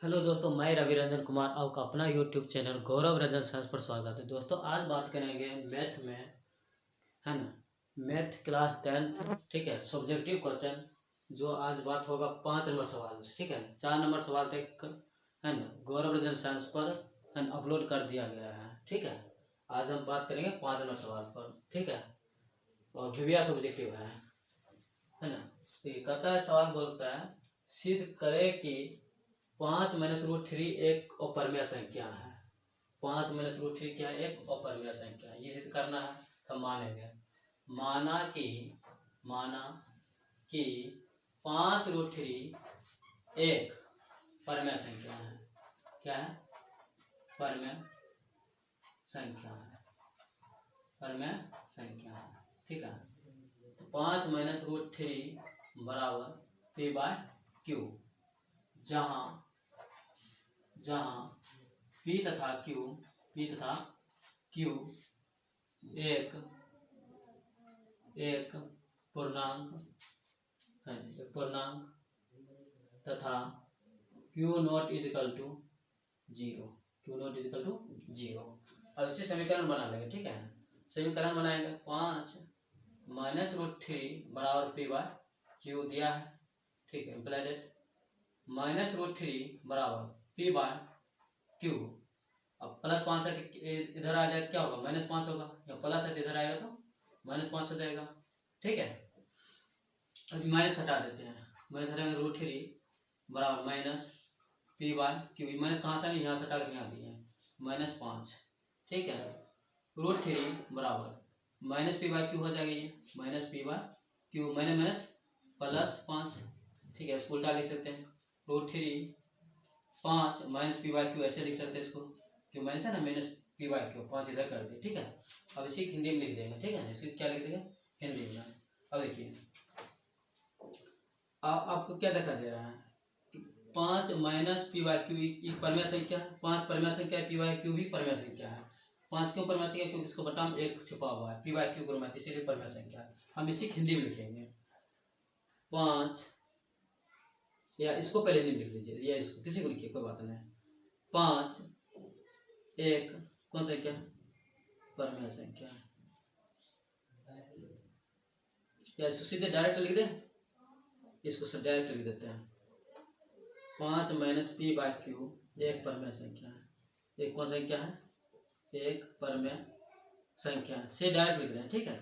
Hello दोस्तों, मैं रवि रंजन कुमार आपका अपना यूट्यूब चैनल गौरव रंजन साइंस पर स्वागत है। दोस्तों आज बात करेंगे मैथ में, है ना। मैथ क्लास 10th, ठीक है, सब्जेक्टिव क्वेश्चन। जो आज बात होगा 5 नंबर सवाल से, ठीक है। 4 नंबर सवाल तक, है ना, गौरव रंजन साइंस पर है ना अपलोड कर दिया गया है, ठीक है। आज हम बात करेंगे 5 नंबर सवाल पर, ठीक है। और विविया सब्जेक्टिव है ना। तो ये कहता है, सवाल बोलता है सिद्ध करे कि 5 - √3 एक अपरिमेय संख्या है। 5 - √3 क्या है? एक अपरिमेय संख्या है। ये सिद्ध करना है तो मानेंगे। माना कि 5 √3 एक परिमेय संख्या है। क्या है? परिमेय संख्या है। परिमेय संख्या है, ठीक है। तो 5 - √3 P/Q, जहां P तथा Q एक पूर्णांक है, तथा Q0 = 0। Q0 = 0। अब इसे समीकरण बना लेंगे, ठीक है। समीकरण बनाएंगे। 5 - √3 P/Q दिया है, ठीक है। Implied -√3 P/Q। अब +5 इधर आ जाए क्या होगा? -5 होगा। या प्लस है इधर आएगा तो -5 हो जाएगा, ठीक है। अब माइनस हटा देते हैं। माइनस हटाएंगे √3 -P/Q। माइनस कहाँ से? यहाँ से हटा के यहाँ दिए -5, ठीक है। √3 -P/Q हो जाएगा। ये -P/Q +5, ठीक है। इसको उल्टा लिख सकते हैं। √3 5 -P/Q ऐसे लिख सकते हैं इसको। क्यों माइनस है ना, -P/Q 5 इधर कर दिए, ठीक है। अब इसी हिंदी में लिख देंगे, ठीक है। इसकी क्या लिख देंगे? हिंदी में। अब देखिए आपको क्या दिखा दे रहा है? 5 - P/Q एक परिमेय संख्या है। 5 परिमेय संख्या है, P/Q भी परिमेय संख्या है। 5 क्यों परिमेय संख्या? क्योंकि इसको बटा में 1 छिपा हुआ है। P/Q को मत, इसीलिए परिमेय संख्या है। हम इसी हिंदी में लिखेंगे 5, या इसको पहले नहीं लिख लीजिए, या इसको किसी को लिखिए, कोई बात नहीं। 5 एक कौन संख्या? परिमेय संख्या। या इसको सीधे डायरेक्ट लिख दें, इसको डायरेक्ट लिख देते हैं। 5 - P/Q एक परिमेय संख्या है। एक कौन संख्या है? एक परिमेय संख्या से डायरेक्ट लिख रहे हैं, ठीक है।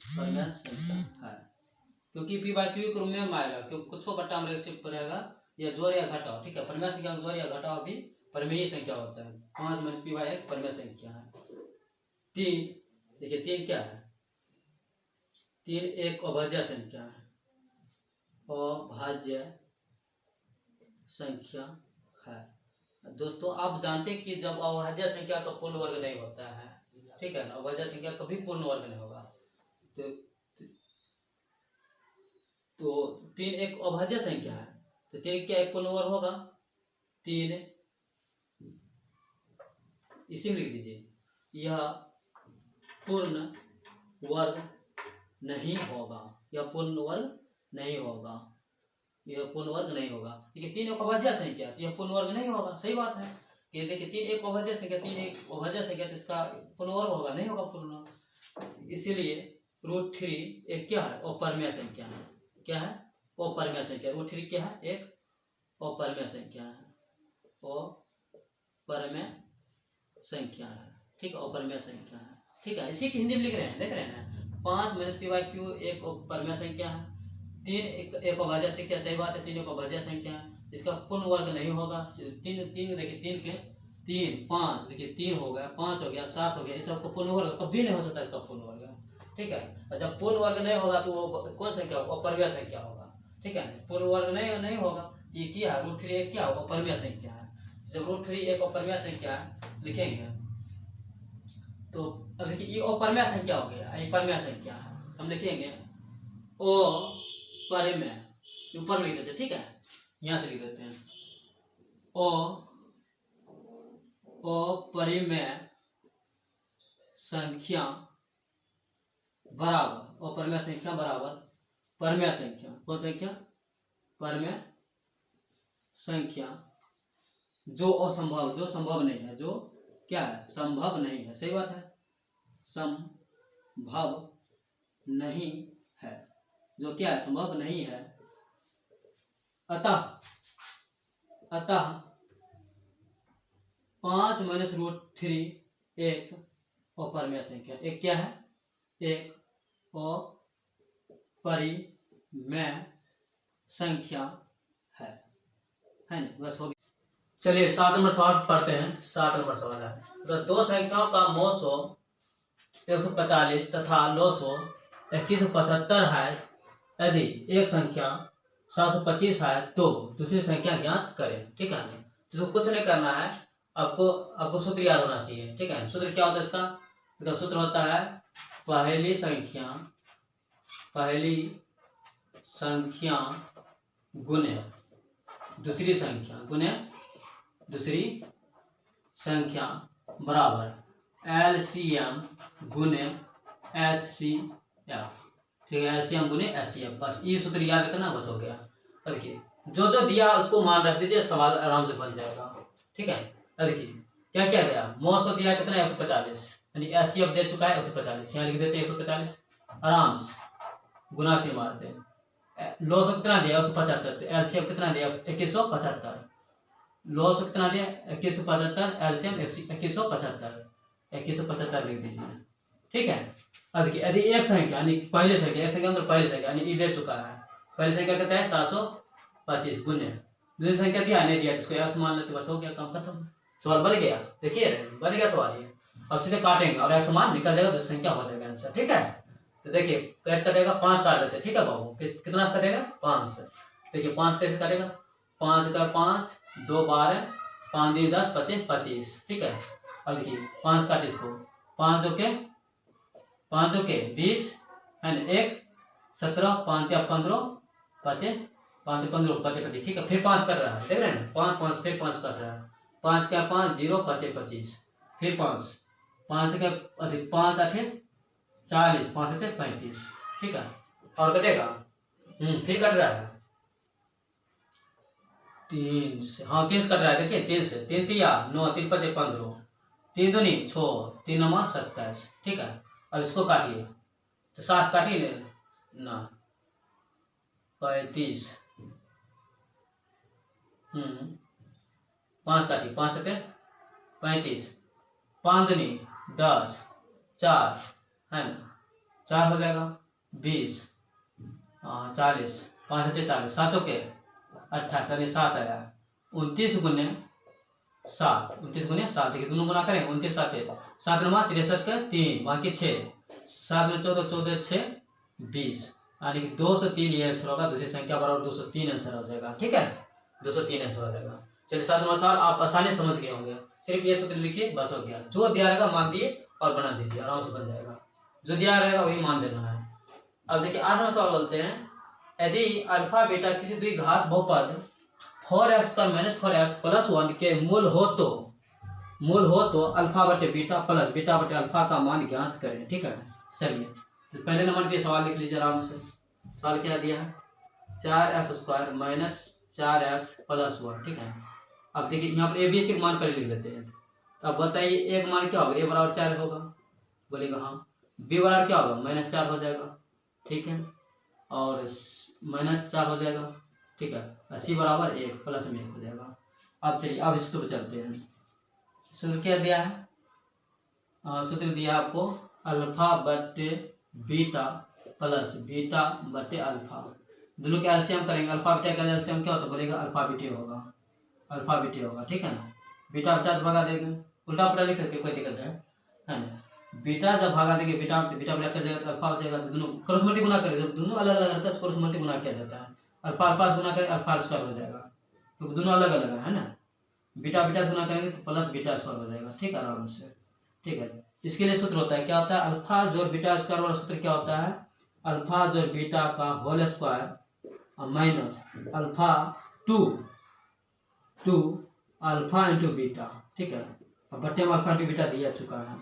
परिमेय संख्या है क्योंकि P/Q के रूप में आएगा, क्योंकि कुछ बट्टा में रहेगा, या जोड़ या घटाओ, ठीक है। परिमेय संख्या जोड़ या घटाओ भी परिमेय संख्या होता है। 5 - P/1 एक परिमेय संख्या है। 3 देखिए, 3 क्या है? 3 एक अभाज्य संख्या है। अभाज्य संख्या है। दोस्तों आप जानते हैं कि जब अभाज्य संख्या का पूर्ण वर्ग नहीं होता है, ठीक है ना, अभाज्य संख्या कभी पूर्ण वर्ग नहीं होगा। तो 3 एक अभाज्य संख्या है, तो 3 क्या एक पूर्ण वर्ग होगा? 3 इसी में लिख दीजिए, यह पूर्ण वर्ग नहीं होगा। यह पूर्ण वर्ग नहीं होगा। यह पूर्ण वर्ग नहीं होगा। देखिए 3 एक अभाज्य संख्या, तो यह पूर्ण वर्ग नहीं होगा। सही बात है कि देखिए 3 एक अभाज्य संख्या, 3 एक अभाज्य संख्या, तो इसका पूर्ण वर्ग होगा? नहीं होगा पूर्ण। इसीलिए √3 एक क्या है? अपरिमेय संख्या है। क्या है? अपरिमेय संख्या। √3 क्या है? एक अपरिमेय संख्या है। अपरिमेय संख्या है, ठीक है। अपरिमेय संख्या है, ठीक है। इसी की हिंदी में लिख रहे हैं, देख रहे हैं। 5 - P/Q एक परिमेय संख्या है। 3 एक अभाज्य संख्या। सही बात है, 3 एक अभाज्य संख्या है। इसका पूर्ण वर्ग नहीं होगा। 3 देखिए, 3 के 3 5 देखिए, 3 हो गया, 5 हो गया, 7 हो गया। इस सबको पूर्ण वर्ग कभी नहीं हो सकता, इसका पूर्ण वर्ग, ठीक है। और जब पूर्ण वर्ग नहीं होगा तो वो कौन संख्या होगा? अपरिमेय संख्या होगा, ठीक है। पूर्ण वर्ग नहीं होगा। ये क्या है? √3 एक क्या होगा? अपरिमेय संख्या है। जब √3 एक अपरिमेय संख्या लिखेंगे तो अब देखिए, ये अपरिमेय संख्या हो गया, ये परिमेय संख्या है। हम लिखेंगे अपरिमेय, ऊपर में लिख देते हैं, ठीक है। यहां से लिख देते हैं अपरिमेय संख्या बराबर, अपरिमेय संख्या बराबर परिमेय संख्या। कौन संख्या? परिमेय संख्या जो असंभव, जो संभव नहीं है, जो क्या है, संभव नहीं है, सही बात है, संभव नहीं है, जो क्या है, संभव नहीं है। अतः 5 माइनस रूट 3 एक अपरिमेय संख्या, एक क्या है, एक अपरिमेय संख्या है ना। बस हो गया। चलिए 7 नंबर सवाल पढ़ते हैं। 7 नंबर सवाल है, तो दो संख्याओं का मोसो 145 तथा लोसो 2175 है। यदि एक संख्या 725 है तो दूसरी संख्या ज्ञात करें। ठीक है, तो कुछ नहीं करना है, आपको सूत्र याद होना चाहिए। ठीक है, सूत्र क्या होता है इसका, सूत्र होता है पहली संख्या गुने दूसरी संख्या बराबर LCM गुने HCF। ठीक है, LCM गुने HCF, बस ये सूत्र याद करना, बस हो गया। देखिए जो जो दिया उसको मान रख दीजिए, सवाल आराम से बन जाएगा। ठीक है, देखिए क्या क्या दिया, मोसो दिया कितना 145, यानी HCF दे चुका है 145, यहाँ लिख देते हैं 145, आराम से गुना चिन्ह मारते हैं। लोसो कितना दिया 175, LCM कितना दिया 2175, लोसो कितना दिया 2175, LCM 2175 लिख दीजिए। ठीक है, अब देखिए यदि एक संख्या यानी पहले संख्या, एक संख्या मतलब पहली संख्या यानी ई दे चुका है, पहली संख्या कितना है 725 गुने दूसरी संख्या दिया नहीं दिया, इसको x मान लेते, बस हो गया, काम खत्म, सवाल बन गया। देखिए बन गया सवाल ये। अब सीधे काटेंगे और x मान निकल जाएगा, दूसरी संख्या हो जाएगा आंसर। ठीक है, तो देखिए कैसे कटेगा, 5 काट देते हैं। ठीक है बाबू, कितना कटेगा 5। देखिए 5 कैसे कटेगा, 5 का 5 2 12 5 2 10 25 25। ठीक है, अब देखिए 5 काटे इसको, 5 के 20 है ना, 1 17 5 15 25 5 15 25। ठीक है, फिर 5 कर रहा है, देख रहे हैं 5 5 फिर 5 कर रहा है, 5 का 5 0 25 25 फिर 5 का अधिक 5 8 40 5 8 35। ठीक है, और कटेगा फिर कट रहा है 3 से, हाँ 3 कट रहा है, देखिए 3 से, 3 3 9 3 5 15 3 2 6 3 9 27। ठीक है, अब इसको काटिए, तो 7 काटिए ना 35, 5 काटिए, 5 7 35, 5 2 10 4 है ना, 4 हो जाएगा 20 40 5 7 40 7 के 28 यानी 7 आया, 29 गुने 7, 29 गुने 7, देखिए दोनों गुना करें 29 7 7 9 63 का 3 बाकी 6 7 में 14 14 6 20, यानी कि 203 ये आंसर होगा, दूसरी संख्या बराबर 203 आंसर हो जाएगा। ठीक है, 203 आंसर हो जाएगा। चलिए 7 नंबर सवाल आप आसानी से समझ गए होंगे, सिर्फ ये सूत्र लिखिए, बस हो गया। जो दिया रहेगा मान दिए और बना दीजिए, आराम से बन जाएगा, जो दिया रहेगा वही मान देना है। अब देखिए 8 नंबर सवाल बोलते हैं, यदि अल्फा बीटा किसी द्विघात बहुपद 4x² - 4x + 1 के मूल हो तो अल्फा बटे बीटा प्लस बीटा बटे अल्फा का मान ज्ञात करें। ठीक है, चलिए तो पहले नंबर के सवाल लिख लीजिए आराम से। सवाल क्या दिया है, 4x² - 4x + 1। ठीक है, अब देखिए यहाँ पर ABC का मान पहले लिख लेते हैं। अब बताइए एक मान क्या होगा, a बराबर 4 होगा, बोलेगा हाँ, b बराबर क्या होगा -4 हो जाएगा। ठीक है, और -4 हो जाएगा। ठीक है, c बराबर 1 प्लस में 1 हो जाएगा। अब चलिए अब इस पर चलते हैं। सूत्र क्या दिया है, सूत्र दिया आपको अल्फा बटे बीटा प्लस बीटा बटे अल्फा, दोनों के एलसीएम करेंगे, अल्फा बीटा का एलसीएम क्या होता है, बोलेगा अल्फा बीटा होगा, अल्फा बीटा होगा। ठीक है ना, बीटा बीटा से भगा देंगे, उल्टा पुल्टा लिख सकते, कोई दिक्कत है ना, बीटा जब भगा देंगे बीटा बीटा बीटा कर जाएगा तो अल्फा हो जाएगा, तो दोनों क्रॉस मल्टी गुना करेंगे, जब दोनों अलग अलग रहता है क्रॉस मल्टी गुना किया जाता है, अल्फा अल्फा गुना करें अल्फा स्क्वायर हो जाएगा, क्योंकि दोनों अलग अलग है ना, बीटा बीटा से गुना करेंगे तो प्लस बीटा स्क्वायर हो जाएगा। ठीक है, आराम से। ठीक है, इसके लिए सूत्र होता है, क्या होता है, अल्फा जोड़ बीटा स्क्वायर वाला सूत्र क्या होता है, अल्फा जोड़ बीटा का whole square minus alpha two alpha into beta. ठीक है, अब बट्टे में अल्फा इंटू बीटा दिया चुका है,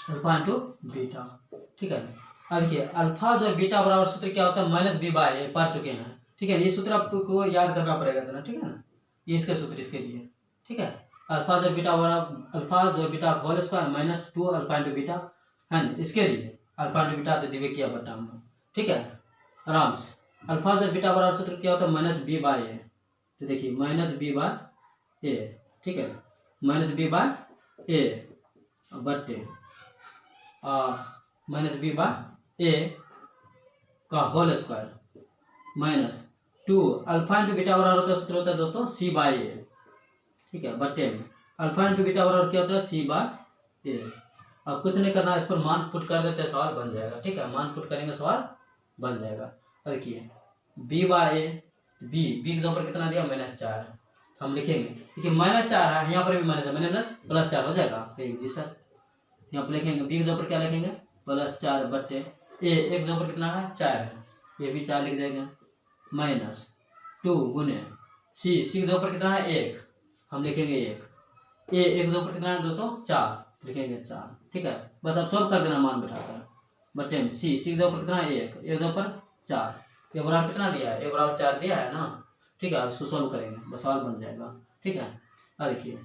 अल्फा इंटू बीटा। ठीक है, अब देखिए अल्फा जोड़ बीटा बराबर सूत्र क्या होता है, -b/a पढ़ चुके हैं। ठीक है, ये सूत्र आपको याद करना पड़ेगा इतना। ठीक है ना, इसके सूत्र इसके लिए, ठीक है। अल्फा जो बीटा बराबर अल्फा जो beta whole square minus 2 alpha into beta है ना, इसके लिए अल्फा इंटू बीटा तो दिवे किया बटा हम, ठीक है, आराम से। अल्फा जो बीटा बराबर सूत्र क्या होता है माइनस बी बाय ए, तो देखिए माइनस बी बाय ए, ठीक है, माइनस बी बाय ए बटे माइनस बी बाय ए का whole square minus 2 alpha into beta बराबर होता है सूत्र होता है दोस्तों सी बाय ए, ठीक है, बटे में अल्फा इंटू बीटा बराबर क्या होता है सी बाय ए। अब कुछ नहीं करना, इस पर मान पुट कर देते हैं, सवाल बन जाएगा, ठीक है, मान पुट करेंगे सवाल बन जाएगा। देखिए बी बाय ए, बी के ऊपर कितना दिया -4, हम लिखेंगे देखिए -4 है, यहाँ पर भी माइनस है, माइनस प्लस 4 हो जाएगा, एक जी सर, यहाँ पर लिखेंगे बी के ऊपर क्या लिखेंगे +4 बटे ए, एक के ऊपर कितना है 4 है, ये भी 4 लिख देंगे, -2 गुने सी के ऊपर कितना है 1, हम लिखेंगे 1, ए एक के ऊपर कितना है दोस्तों 4, लिखेंगे 4, ठीक है, बस अब सॉल्व कर देना मान बैठाकर, बटे में सी के ऊपर कितना है 1, एक के ऊपर 4, ये बराबर कितना दिया है, ए बराबर 4 दिया है ना, ठीक है, अब इसको सॉल्व करेंगे, बस सवाल बन जाएगा, ठीक है। अब देखिए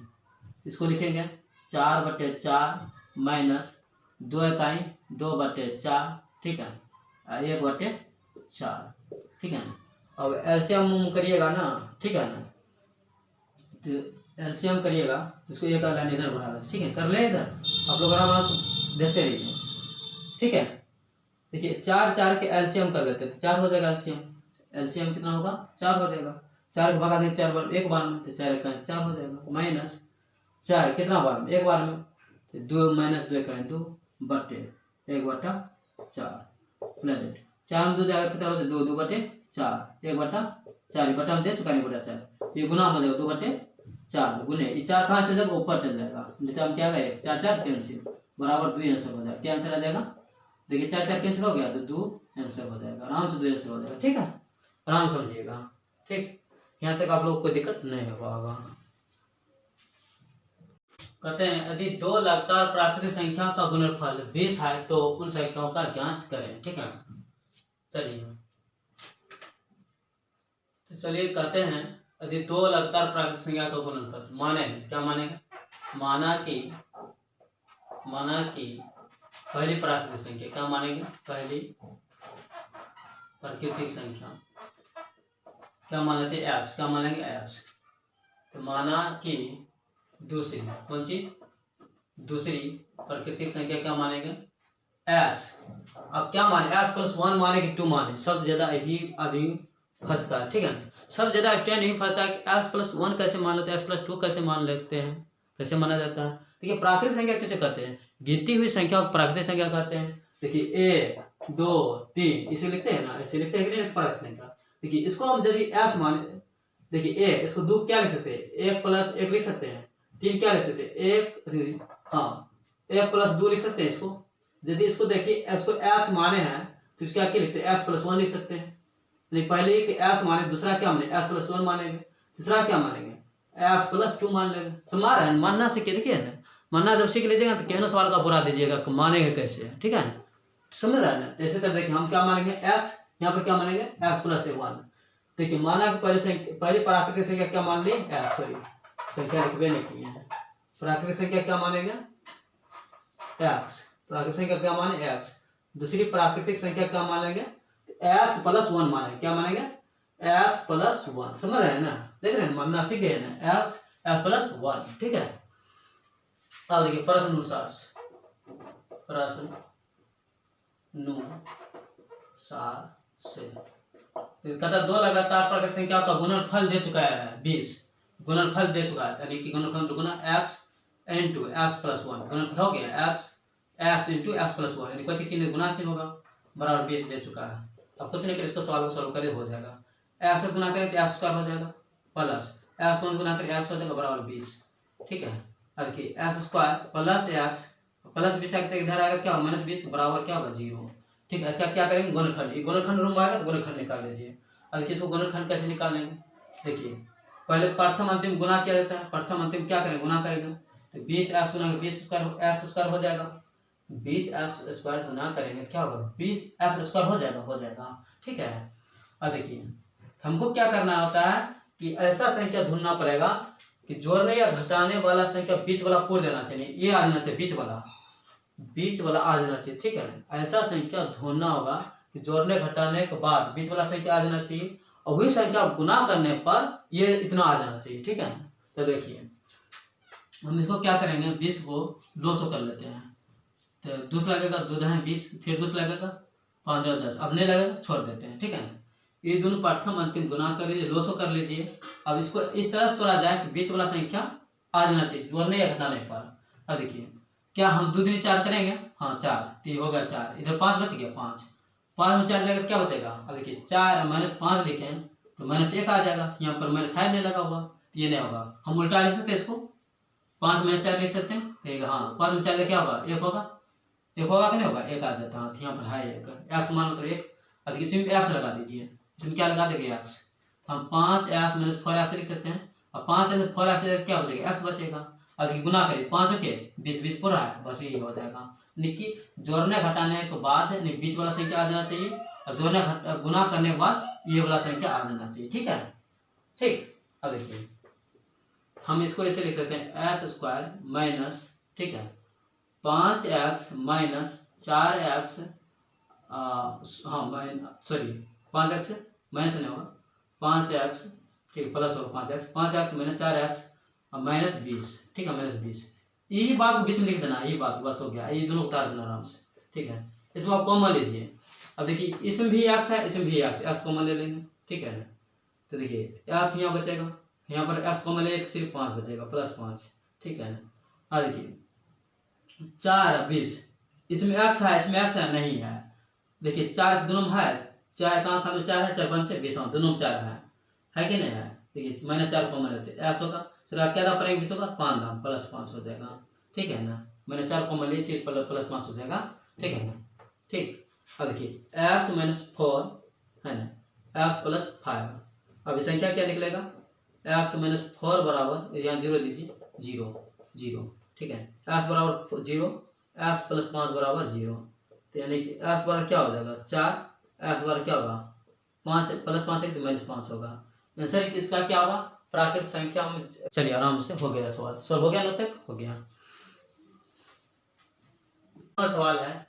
इसको लिखेंगे 4 बटे 4 माइनस 2 इकाई 2 बटे 4, ठीक है, 1 बटे 4, ठीक है। अब एलसीएम करिएगा ना, ठीक है ना, तो एलसीएम करिएगा तो इसको एक लाइन इधर बढ़ा दे, ठीक है, कर ले इधर, आप लोग आराम से देखते रहिए, ठीक है। देखिए 4 के एलसीएम कर लेते हैं, 4 हो जाएगा एलसीएम, एलसीएम कितना होगा 4 हो जाएगा, 4 को भगा देंगे 4 बार एक बार में, तो 4 का 4 हो जाएगा, माइनस 4 कितना बार में एक बार में, तो 2 माइनस 2 का 2 बटे 1 बटा 4 प्लस 4 में 2 जाएगा कितना बचे 2 बटे 4 1 बटा 4 बटा हम दे चुका नहीं बटा 4, ये गुना हो जाएगा 2 बटे 4 गुने ये 4 कहाँ चल जाएगा ऊपर चल जाएगा, नीचे हम क्या करें 4 4 कैंसिल बराबर 2 आंसर हो जाएगा, क्या आंसर आ जाएगा, देखिए 4 4 कैंसिल हो गया तो 2 आंसर हो जाएगा, आराम से 2 आंसर हो जाएगा, ठीक है, आराम समझिएगा, ठीक, यहाँ तक आप लोगों को कोई दिक्कत नहीं होगा। कहते हैं यदि 2 लगातार प्राकृतिक संख्या का गुणनफल 20 है तो उन संख्याओं का ज्ञात करें, ठीक है। चलिए तो चलिए कहते हैं यदि 2 लगातार प्राकृतिक संख्या का गुणनफल, मानेंगे क्या मानेंगे, माना कि पहली प्राकृतिक संख्या क्या मानेंगे, पहली प्राकृतिक संख्या क्या मान लेते हैं एक्स, क्या मानेंगे एक्स, तो माना कि दूसरी कौन सी दूसरी प्राकृतिक संख्या क्या मानेंगे एक्स। अब क्या माने एक्स प्लस 1 माने कि 2 माने, सबसे ज्यादा यही आदमी फंसता है, ठीक है, सबसे ज्यादा स्टैंड नहीं फंसता है कि एक्स प्लस 1 कैसे मान लेते हैं, एक्स प्लस 2 कैसे मान लेते हैं, कैसे माना जाता है। देखिए प्राकृतिक संख्या किसे कहते हैं, गिनती हुई संख्या को प्राकृतिक संख्या कहते हैं। देखिए 1 2 3 इसे लिखते हैं ना, ऐसे लिखते हैं कि नहीं प्राकृतिक संख्या। देखिए इसको हम यदि एक्स माने, देखिए 1 इसको 2 क्या लिख सकते हैं 1 प्लस 1 लिख सकते हैं, 3 क्या लिख सकते हैं 1 हाँ 1 प्लस 2 लिख सकते हैं इसको। यदि इसको देखिए इसको एक्स माने हैं तो इसका क्या लिखते हैं एक्स प्लस 1 लिख सकते हैं, नहीं पहले कि एक्स माने, दूसरा क्या माने एक्स प्लस 1 मानेंगे, तीसरा क्या मानेंगे एक्स प्लस 2 मान लेंगे। समझ रहे हैं, मानना सीखे, देखिए ना मानना जब सीख लीजिएगा तो कहना सवाल का बुरा दीजिएगा कि मानेंगे कैसे, ठीक है ना, समझ रहे हैं ना। जैसे तो देखिए हम क्या मानेंगे एक्स, यहाँ पर क्या मानेंगे एक्स प्लस 1। देखिए माना कि पहली प्राकृतिक संख्या क्या मान ली एक्स, सॉरी संख्या लिखवे नहीं की है, प्राकृतिक संख्या क्या मानेंगे एक्स, प्राकृतिक संख्या क्या माने एक्स, दूसरी प्राकृतिक संख्या क्या मानेंगे एक्स प्लस 1 मानेंगे, क्या मानेंगे एक्स प्लस 1। समझ रहे हैं ना, देख रहे हैं मानना सीख गए ना एक्स प्लस 1, ठीक है। अब देखिए प्रश्न अनुसार से कहता 2 लगातार प्राकृतिक संख्या का गुणनफल दे चुका है 20, गुणनफल दे चुका है, यानी कि गुणनफल गुना एक्स इंटू एक्स प्लस 1, गुणनफल हो गया एक्स इंटू एक्स प्लस 1, यानी कोई चिन्ह गुना चिन्ह होगा बराबर 20 दे चुका है। अब कुछ नहीं करें, इसको सवाल को सॉल्व करें हो जाएगा, एक्स गुना करें तो एक्स स्क्वायर हो जाएगा प्लस एक्स 1 गुना करें एक्स हो जाएगा बराबर 20, ठीक है। अब कि x square plus x plus 20 इधर आएगा क्या माइनस 20 बराबर क्या होगा 0, ठीक है। इसका क्या करेंगे गुणनखंड, ये गुणनखंड रूम आएगा तो गुणनखंड निकाल लीजिए। अब इसको गुणनखंड कैसे निकालेंगे, देखिए पहले प्रथम अंतिम गुना किया जाता है, प्रथम अंतिम क्या करेंगे गुना करेंगे तो 20 एक्स गुना 20 स्क्वायर एक्स स्क्वायर हो जाएगा, 20 एक्स स्क्वायर गुना करेंगे क्या होगा 20 एक्स स्क्वायर हो जाएगा, ठीक है। अब देखिए हमको क्या करना होता है कि ऐसा संख्या ढूंढना पड़ेगा कि जोड़ने या घटाने वाला संख्या बीच वाला पूर्ण देना चाहिए, ये आ जाना चाहिए, बीच वाला आ जाना चाहिए, ठीक है। ऐसा संख्या ढूंढना होगा कि जोड़ने घटाने के बाद बीच वाला संख्या आ जाना चाहिए, और वही संख्या गुना करने पर ये इतना आ जाना चाहिए, ठीक है। तो देखिए हम इसको क्या करेंगे, 20 को 200 कर लेते हैं, तो 2 लगेगा, 2 है 20, फिर 2 लगेगा, 5 और 10, अब नहीं लगेगा छोड़ देते हैं, ठीक है। ये दोनों प्रथम अंतिम गुना कर लीजिए, 200 कर लीजिए। अब इसको इस तरह से तोड़ा जाए कि बीच वाला संख्या आ जाना चाहिए जोड़ने या घटाने पर। अब देखिए क्या हम 2 दूनी 4 करेंगे, हाँ 4, तो ये हो गया 4, इधर 5 बच गया, 5 में 4 जाएगा क्या बचेगा, अब देखिए 4 माइनस 5 लिखें तो -1 आ जाएगा, यहाँ पर माइनस है नहीं लगा हुआ, ये नहीं होगा, हम उल्टा लिख सकते हैं इसको, 5 में 4 लिख सकते हैं, कहेगा हाँ 5 में 4 क्या होगा, 1 होगा, 1 होगा कि नहीं होगा, 1 आ जाता है, यहाँ पर है 1, x मान लो तो 1, अब इसमें x लगा दीजिए, इसमें क्या लगा देंगे x, हम 5x माइनस 4x लिख सकते हैं, अब 5 माइनस 4x से क्या बचेगा, x बचेगा, अब गुना करिए 5 के 20 पूरा है, बस यही हो जाएगा। यानी जोड़ने घटाने के बाद बीच वाला संख्या आ जाना चाहिए, और जोड़ने गुना करने के बाद ये वाला संख्या आ जाना चाहिए, ठीक है, ठीक। अब देखिए हम इसको ऐसे लिख सकते हैं, एक्स स्क्वायर माइनस, ठीक है, 5x माइनस 4x, हाँ सॉरी 5x माइनस नहीं होगा, 5x, ठीक प्लस होगा 5x माइनस 4x माइनस 20, ठीक है, -20, यही बात बीच में लिख देना, यही बात बस हो गया, ये दोनों उतार देना आराम से, ठीक है। इसमें आप कॉमन लीजिए, अब देखिए इसमें भी x है, इसमें भी x कॉमन ले लेंगे, ठीक है। तो देखिए x यहाँ बचेगा, यहाँ पर x कॉमन ले तो सिर्फ 5 बचेगा, +5, ठीक है। अब देखिए 4 20, इसमें x है, इसमें x है नहीं है, देखिए 4 दोनों में है, 4 कहाँ था, 4 है, 4 5 6 20, दोनों में 4 है कि नहीं है, देखिए -4 कॉमन लेते x होगा, क्या दाम पड़ेगा, 20 होगा, 5 दाम +5 हो जाएगा, ठीक है ना, -4 कॉमन ले सिर्फ +5 हो जाएगा, ठीक है ना, ठीक। अब देखिए x माइनस 4 है ना, x प्लस 5, अब ये संख्या क्या निकलेगा, x माइनस 4 बराबर, यहाँ 0 दीजिए, 0, ठीक है, x बराबर 0, x प्लस 5 बराबर 0, तो यानी कि x बराबर क्या हो जाएगा 4, x बराबर क्या होगा 5, +5 है तो -5 होगा, आंसर इसका क्या होगा, प्राकृतिक संख्या में। चलिए आराम से हो गया सवाल, सॉल्व हो गया ना, तक हो गया। सवाल है,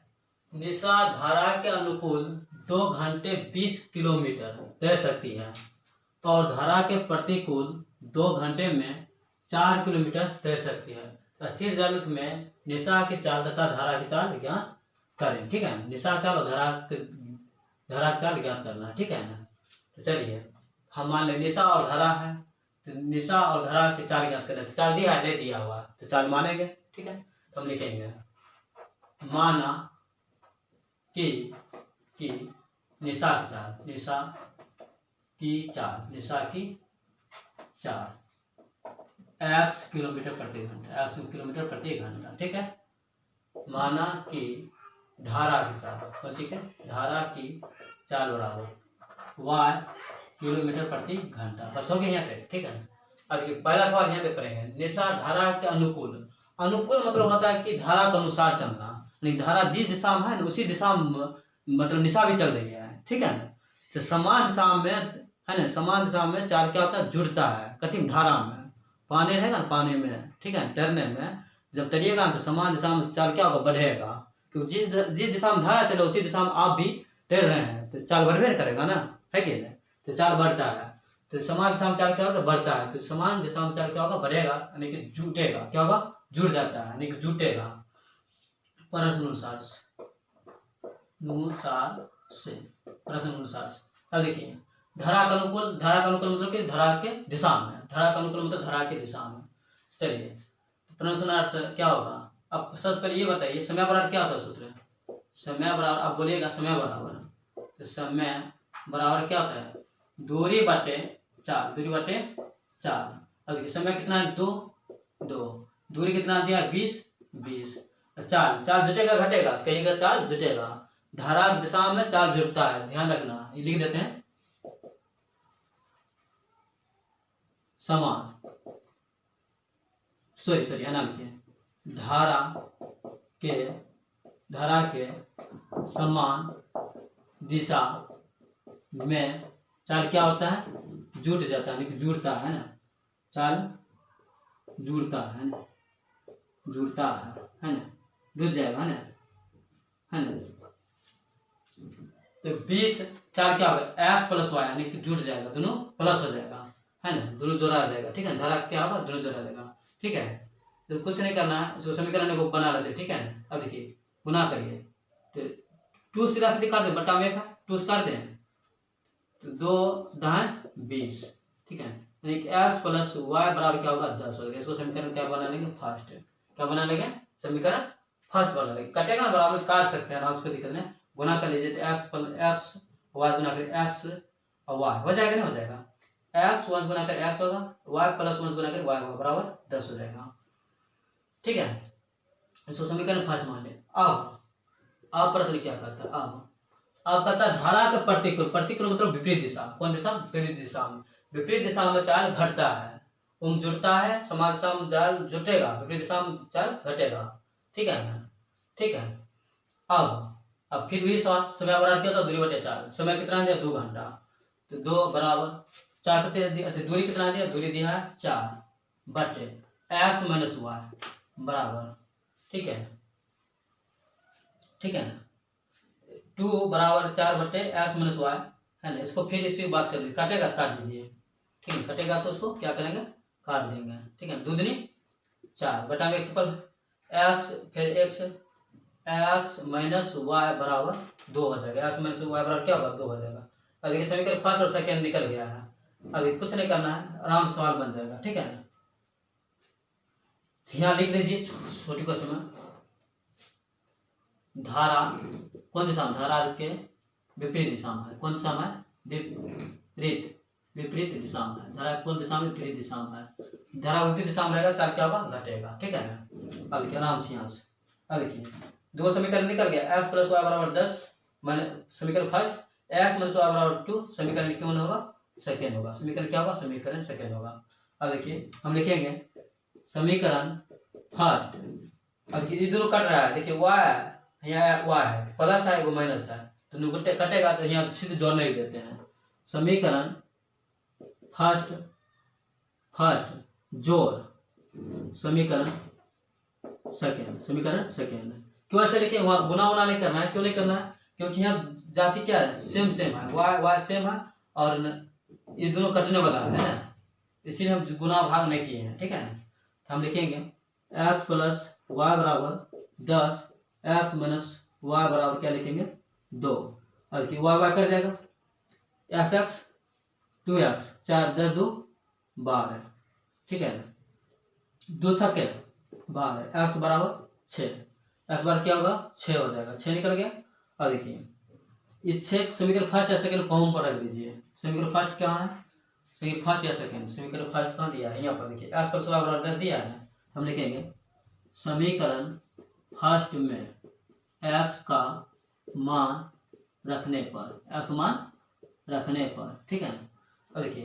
निशा धारा के अनुकूल 2 घंटे 20 किलोमीटर तैर सकती है और धारा के प्रतिकूल 2 घंटे में 4 किलोमीटर तैर सकती है। स्थिर जल में निशा की चाल तथा धारा की चाल ज्ञात करें, ठीक है। निशा चाल और धारा की चाल ज्ञात करना, ठीक है ना। तो चलिए हम मान लें निशा और धारा है, तो निशा और धारा की चाल ज्ञात करें, तो चाल दिया है, नहीं दिया हुआ, तो चाल मानेंगे, ठीक है। तो हम लिखेंगे माना कि निशा की चाल x किलोमीटर प्रति घंटा, x किलोमीटर प्रति घंटा, ठीक है। माना कि धारा की चाल, ठीक है, धारा की चाल बराबर y किलोमीटर प्रति घंटा, बस हो गया यहाँ पे, ठीक है। आज पहला सवाल यहाँ पे करेंगे, निशा धारा के अनुकूल मतलब होता है कि धारा के अनुसार चलना, नहीं धारा जिस दिशा में है ना उसी दिशा में मतलब निशा भी चल रही है, ठीक है। तो समान दिशा में है ना, समान दिशा में चाल क्या होता है, जुड़ता है, कठिन धारा में, पानी रहेगा ना, पानी में, ठीक है, तैरने में जब तैरिएगा तो समान दिशा में चाल क्या होगा, बढ़ेगा, क्योंकि जिस दिशा में धारा चले उसी दिशा में आप भी तैर रहे हैं, तो चाल बढ़वे करेगा ना, है कि नहीं, तो चाल बढ़ता है, तो समान दिशा में चाल क्या होगा, बढ़ता है, तो समान दिशा में चाल क्या होगा, बढ़ेगा, यानी कि जुटेगा, क्या होगा, जुड़ जाता है, यानी कि जुटेगा। प्रश्न अनुसार से अब देखिए धारा का अनुकूल मतलब कि धारा के दिशा में, धारा का अनुकूल मतलब धारा के दिशा में। चलिए प्रश्न क्या होगा, अब सबसे पहले ये बताइए समय बराबर क्या होता है सूत्र, समय बराबर, आप बोलिएगा समय बराबर, तो समय बराबर क्या होता है, दूरी बटे चाल। अब देखिए समय कितना है, 2, दूरी कितना दिया, 20, चाल जुटेगा घटेगा, कहिएगा चाल जुटेगा, धारा दिशा में चाल जुड़ता है, ध्यान रखना, ये लिख देते हैं समान, सॉरी है ना, लिखिए धारा के समान दिशा में चाल क्या होता है, जुट जाता है, जुड़ता है ना, चाल जुड़ता है ना, जुड़ता है ना, जुड़ जाएगा है ना। तो 20 चाल क्या होगा, एक्स प्लस वाई यानी कि जुड़ जाएगा, दोनों प्लस हो जाएगा है ना, दोनों जोड़ा आ जाएगा। ठीक है, धारा क्या होगा, दोनों जोड़ा जाएगा। ठीक है, तो कुछ नहीं करना है, इसको समीकरण को बना लेते। ठीक है, अब देखिए गुना करिए, तो 2 सीधा सीधी काट दे, बटा में 2 काट दें, तो 2 दाएं 20। ठीक है, एक्स प्लस वाई बराबर क्या होगा, 10 हो जाएगा। इसको समीकरण क्या बना लेंगे, फर्स्ट। क्या बना लेंगे, समीकरण फर्स्ट बना लेंगे। कटेगा ना बराबर, काट सकते हैं, उसको दिक्कत नहीं, गुना कर लीजिए, तो एक्स वाई गुना कर एक्स और वाई हो जाएगा ना, हो जाएगा। एक्स 1 गुना कर एक्स होगा, वाई प्लस 1 गुना कर वाई होगा, बराबर 10 हो जाएगा। ठीक है, इसको समीकरण फर्स्ट मान ले। अब प्रश्न क्या कहता है, अब कहता है धारा के प्रतिकूल, प्रतिकूल मतलब विपरीत दिशा, कौन दिशा, विपरीत दिशा में, विपरीत दिशा में चाल घटता है, जुड़ता है, समान दिशा में चाल जुटेगा, विपरीत दिशा में चाल घटेगा। ठीक है ना, ठीक है। अब फिर भी सवाल, समय बराबर क्या था, दूरी बटे 4, समय कितना दिया, 2 घंटा, तो 2 बराबर 4 कितने, दूरी कितना दिया, दूरी दिया है 4 बटे एक्स माइनस वाई बराबर। ठीक है, ठीक है ना, 2 बराबर 4 बटे एक्स माइनस वाई है ना। इसको फिर इसी बात कर लीजिए, काटेगा तो काट दीजिए। ठीक है, कटेगा तो उसको क्या करेंगे, काट देंगे। ठीक है, 2 दूनी 4 बटा में एक्स पर एक्स, फिर एक्स माइनस वाई बराबर 2 हो जाएगा। एक्स माइनस वाई बराबर क्या होगा, 2 हो जाएगा। अब देखिए समीकरण फर्स्ट और सेकेंड निकल गया है, अभी कुछ नहीं करना है, आराम से सवाल बन जाएगा। ठीक है ना, यहाँ लिख दीजिए छोटी क्वेश्चन में, धारा कौन दिशा में, धारा के विपरीत दिशा में है, कौन दिशा में है, विपरीत, विपरीत दिशा में है, धारा कौन दिशा में, विपरीत दिशा में है, धारा विपरीत दिशा में रहेगा, चाल क्या होगा, घटेगा। ठीक है ना, अब देखिए आराम से यहाँ से, अब देखिए 2 समीकरण निकल गया, एक्स प्लस वाई बराबर 10, मैंने समीकरण फर्स्ट, एक्स माइनस वाई बराबर 2, समीकरण क्यों होगा, सेकेंड होगा, समीकरण क्या होगा, समीकरण सेकेंड होगा। अब देखिए हम लिखेंगे समीकरण फर्स्ट, अब ये दोनों कट रहा है, देखिए वाई यहाँ वाई है, प्लस है वो माइनस है, तो कटेगा, तो यहाँ सीधे जोड़ने ही देते हैं। समीकरण फर्स्ट जोड़ समीकरण सेकेंड, क्यों ऐसे लिखे, वहां गुना उना नहीं करना है, क्यों नहीं करना है, क्योंकि यहाँ जाति क्या है, सेम है, वाई सेम है, और ये दोनों कटने वाला है ना, इसीलिए हम गुना भाग नहीं किए हैं। ठीक है ना, हम लिखेंगे एक्स प्लस वाई बराबर 10, एक्स माइनस वाई बराबर क्या लिखेंगे, 2, और कि वाई वाई कर जाएगा, एक्स एक्स 2x, 4 10 2 12। ठीक है, 2 छक्के 12, एक्स बराबर 6, एक्स बराबर क्या होगा, 6 हो जाएगा, 6 निकल गया। और देखिए इस 6 समीकरण फर्स्ट या सेकंड फॉर्म पर रख दीजिए, समीकरण फर्स्ट क्या है, समीकरण फर्स्ट या सेकंड, समीकरण फर्स्ट कहाँ दिया है, यहाँ पर देखिए एक्स प्लस वाई बराबर 10 दिया है, हम लिखेंगे समीकरण फर्स्ट में एक्स का मान रखने पर, एक्स मान रखने पर। ठीक है, और देखिए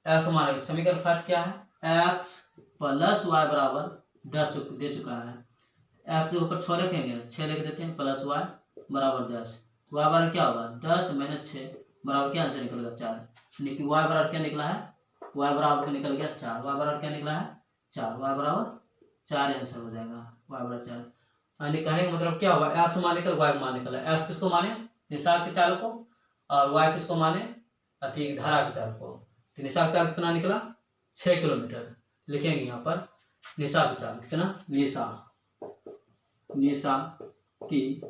एक्स मान, समीकरण फर्स्ट क्या है, एक्स प्लस वाई बराबर 10 दे चुका है, एक्स के ऊपर 6 रखेंगे, 6 लिख देते हैं, प्लस वाई बराबर 10, वाई बराबर क्या होगा, 10 माइनस 6 बराबर क्या आंसर निकलेगा, 4, यानी कि वाई बराबर क्या निकला है, वाई बराबर निकल गया 4, वाई बराबर क्या निकला है 4, वाई बराबर 4 आंसर हो जाएगा, वाई बराबर 4। यानी कहने का मतलब क्या होगा, एक्स मान निकल, वाई मान निकला, एक्स किसको माने, निशान के चाल को, और वाई किसको माने, अति धारा के चाल को। तो निशा का चाल कितना निकला, 6 किलोमीटर, लिखेंगे यहाँ पर निशा की चाल कितना, निशा की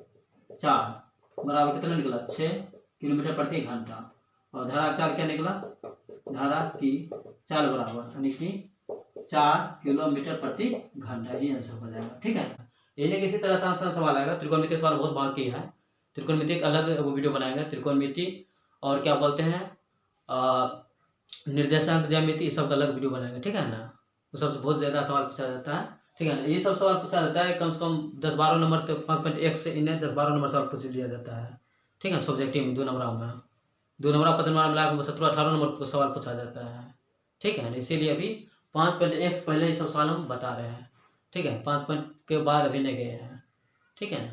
चाल बराबर कितना निकला, 6 किलोमीटर प्रति घंटा, और धारा का चाल क्या निकला, धारा की चाल बराबर यानी कि 4 किलोमीटर प्रति घंटा, ये आंसर हो जाएगा। ठीक है, ये किसी तरह से आसान सवाल आएगा, त्रिकोणमिति सवाल बहुत बाकी है, त्रिकोणमिति एक अलग वीडियो बनाएंगे, त्रिकोणमिति और क्या बोलते हैं निर्देशांक ज्यामिति, ये सब का अलग वीडियो बनाएंगे। ठीक है ना, वो सबसे बहुत ज़्यादा सवाल पूछा जाता है। ठीक है ना, ये सब सवाल पूछा जाता है कम से कम 10-12 नंबर, तो 5.1 से इन्हें 10-12 नंबर सवाल पूछ लिया जाता है। ठीक है, सब्जेक्टिव में 2 नंबर में 2 नंबर 5 नंबर मिला के 17-18 नंबर सवाल पूछा जाता है। ठीक है ना, इसीलिए अभी 5.1 से पहले ये सब सवाल हम बता रहे हैं। ठीक है, 5 के बाद अभी नहीं गए हैं। ठीक है,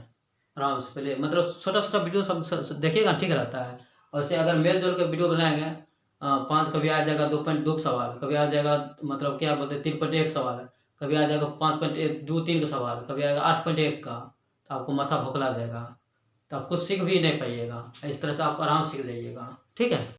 आराम से पहले मतलब छोटा वीडियो सब देखिएगा, ठीक रहता है। और से अगर मेल जोल के वीडियो बनाएंगे 5 कभी आ जाएगा 2.2 सवाल, कभी आ जाएगा मतलब क्या बोलते हैं 3.1 सवाल, कभी आ जाएगा 5.2-3 का सवाल, कभी आएगा 8.1 का, तो आपको माथा भोकला जाएगा, तो आप कुछ सीख भी नहीं पाइएगा। इस तरह से आप आराम सीख जाइएगा। ठीक है।